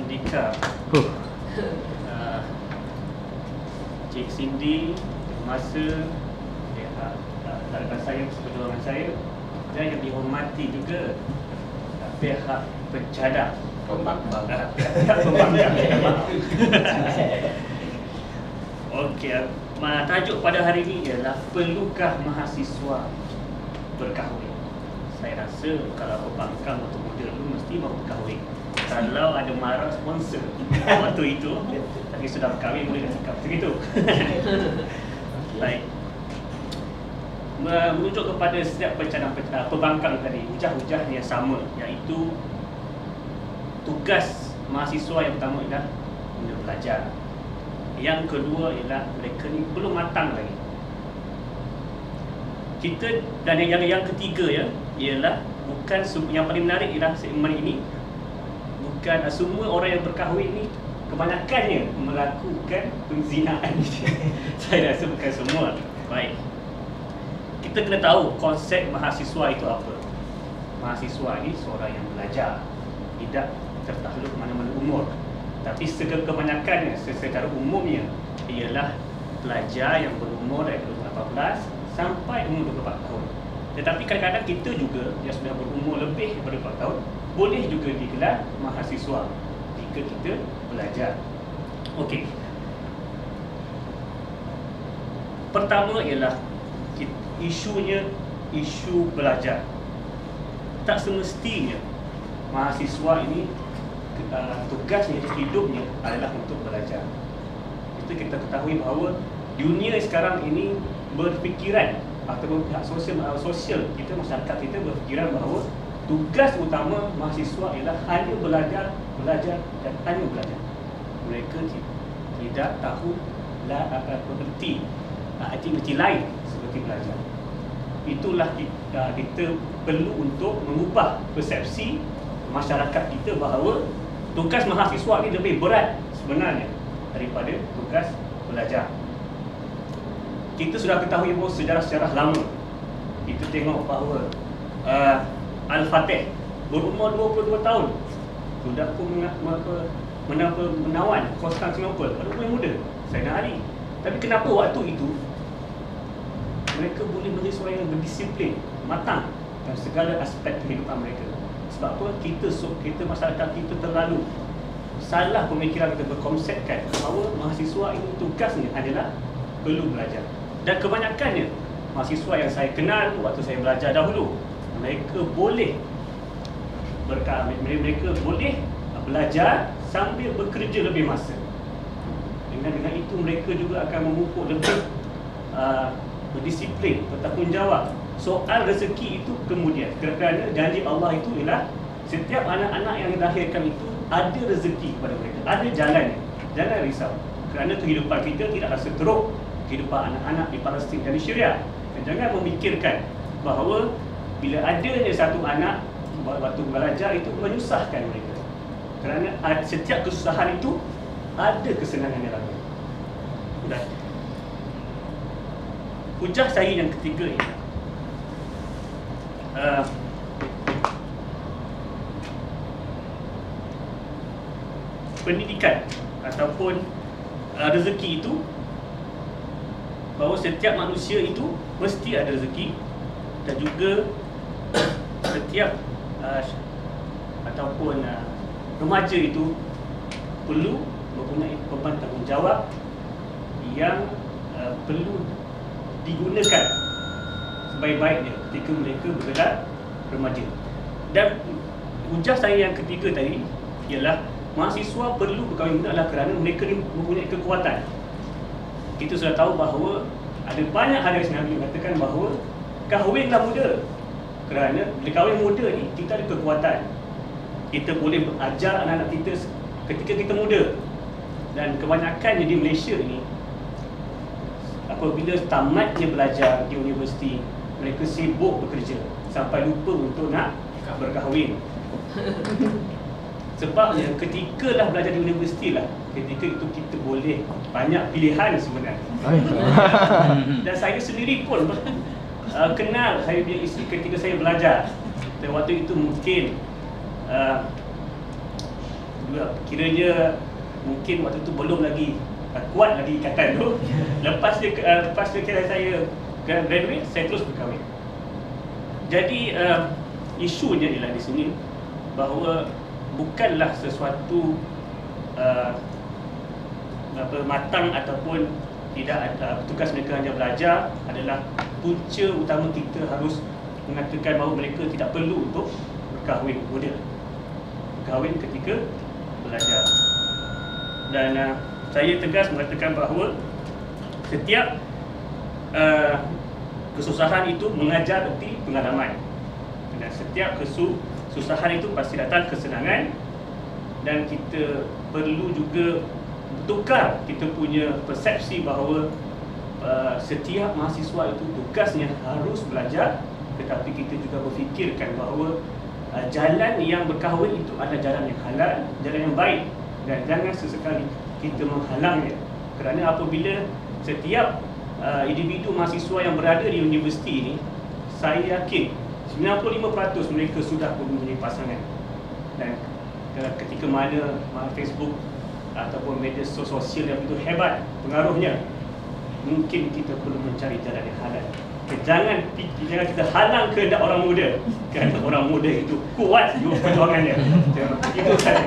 Dika, Cik Cindy, masa rakan saya, seperjuangan saya, dan yang dihormati juga pihak pencadang, pihak pembangkang. Okey, tajuk pada hari ini ialah perlukah mahasiswa berkahwin. Saya rasa kalau pembangkang atau muda dulu mesti mahu berkahwin. Kalau ada marah sponsor waktu itu, tapi sudah berkahwin boleh cakap macam itu. Baik. Merujuk kepada setiap pembangkang tadi, hujah-hujah yang sama, iaitu tugas mahasiswa yang pertama ialah belajar. Yang kedua ialah mereka ni belum matang lagi. Kita dan yang ketiga ialah bukan yang paling menarik ialah segmen ini, bukan semua orang yang berkahwin ni kebanyakannya melakukan penzinaan. Saya rasa bukan semua. Baik. Kita kena tahu konsep mahasiswa itu apa. Mahasiswa ini seorang yang belajar, tidak tertakluk mana-mana umur. Tapi kebanyakannya secara umumnya ialah pelajar yang berumur dari 18 sampai umur 24 tahun. Tetapi kadang-kadang kita juga yang sudah berumur lebih daripada 24 tahun boleh juga digelar mahasiswa jika kita belajar. Okey. Pertama ialah isu belajar. Tak semestinya mahasiswa ini tugasnya hidupnya adalah untuk belajar. Kita ketahui bahawa dunia sekarang ini berfikiran ataupun pihak sosial kita, masyarakat kita berfikiran bahawa tugas utama mahasiswa ialah hanya belajar dan hanya belajar. Mereka tidak tahu aktiviti lain seperti belajar. Itulah kita perlu untuk mengubah persepsi masyarakat kita bahawa tugas mahasiswa ini lebih berat sebenarnya daripada tugas belajar. Kita sudah ketahui bahawa sejarah-sejarah lama, kita tengok bahawa Al-Fatih berumur 22 tahun sudah pun menawan Konstantinopel pada umur muda, Sayyidina Ali. Tapi kenapa waktu itu mereka boleh menjadi seorang yang berdisiplin, matang dalam segala aspek kehidupan mereka? Sebab apa? Kita masyarakat kita terlalu salah pemikiran, kita berkonsepkan bahawa mahasiswa ini tugasnya adalah perlu belajar. Dan kebanyakannya mahasiswa yang saya kenal waktu saya belajar dahulu, mereka boleh belajar sambil bekerja lebih masa. Dengan itu mereka juga akan memupuk lebih berdisiplin, bertanggungjawab. Soal rezeki itu kemudian, kerana janji Allah itu ialah setiap anak-anak yang dilahirkan itu ada rezeki kepada mereka, ada jalannya. Jangan risau, kerana kehidupan kita tidaklah seteruk kehidupan anak-anak di Palestin dan di Syria. Dan jangan memikirkan bahawa bila adanya satu anak waktu belajar itu menyusahkan mereka, kerana setiap kesusahan itu ada kesenangan yang lain. Dan hujah saya yang ketiga ini, pendidikan ataupun rezeki itu, bahawa setiap manusia itu mesti ada rezeki, dan juga setiap ataupun remaja itu perlu mempunyai beban tanggungjawab yang perlu digunakan sebaik-baiknya ketika mereka bergelar remaja. Dan hujah saya yang ketiga tadi ialah mahasiswa perlu berkahwin muda adalah kerana mereka ni mempunyai kekuatan. Kita sudah tahu bahawa ada banyak hadis Nabi mengatakan bahawa kahwinlah muda, kerana bila kahwin muda ni kita ada kekuatan. Kita boleh ajar anak-anak kita ketika kita muda. Dan kebanyakannya di Malaysia ni, apabila tamatnya belajar di universiti, mereka sibuk bekerja sampai lupa untuk nak berkahwin. Sebabnya ketika dah belajar di universiti lah, ketika itu kita boleh banyak pilihan sebenarnya. Dan saya sendiri pun kenal saya punya isteri ketika saya belajar. Dan waktu itu mungkin Kiranya mungkin waktu tu belum lagi kuat lagi ikatan tu. Lepas dia kira saya graduate, saya terus berkahwin. Jadi isunya ialah di sini bahawa bukanlah sesuatu matang ataupun tidak ada tugas mereka hanya belajar adalah punca utama kita harus mengatakan bahawa mereka tidak perlu untuk berkahwin muda, berkahwin ketika belajar. Dan saya tegas mengatakan bahawa setiap kesusahan itu mengajar erti pengalaman, dan setiap kesusahan itu pasti datang kesenangan, dan kita perlu juga bertukar kita punya persepsi bahawa setiap mahasiswa itu tugasnya harus belajar, tetapi kita juga berfikirkan bahawa jalan yang berkahwin itu adalah jalan yang halal, jalan yang baik, dan jangan sesekali kita menghalangnya. Kerana apabila setiap individu mahasiswa yang berada di universiti ini, saya yakin 95% mereka sudah mempunyai pasangan. Dan ketika mana Facebook ataupun media sosial yang begitu hebat pengaruhnya, mungkin kita perlu mencari jalan yang halal. Jangan kita halang kehendak orang muda, kerana orang muda itu kuat perjuangannya. Itu saja.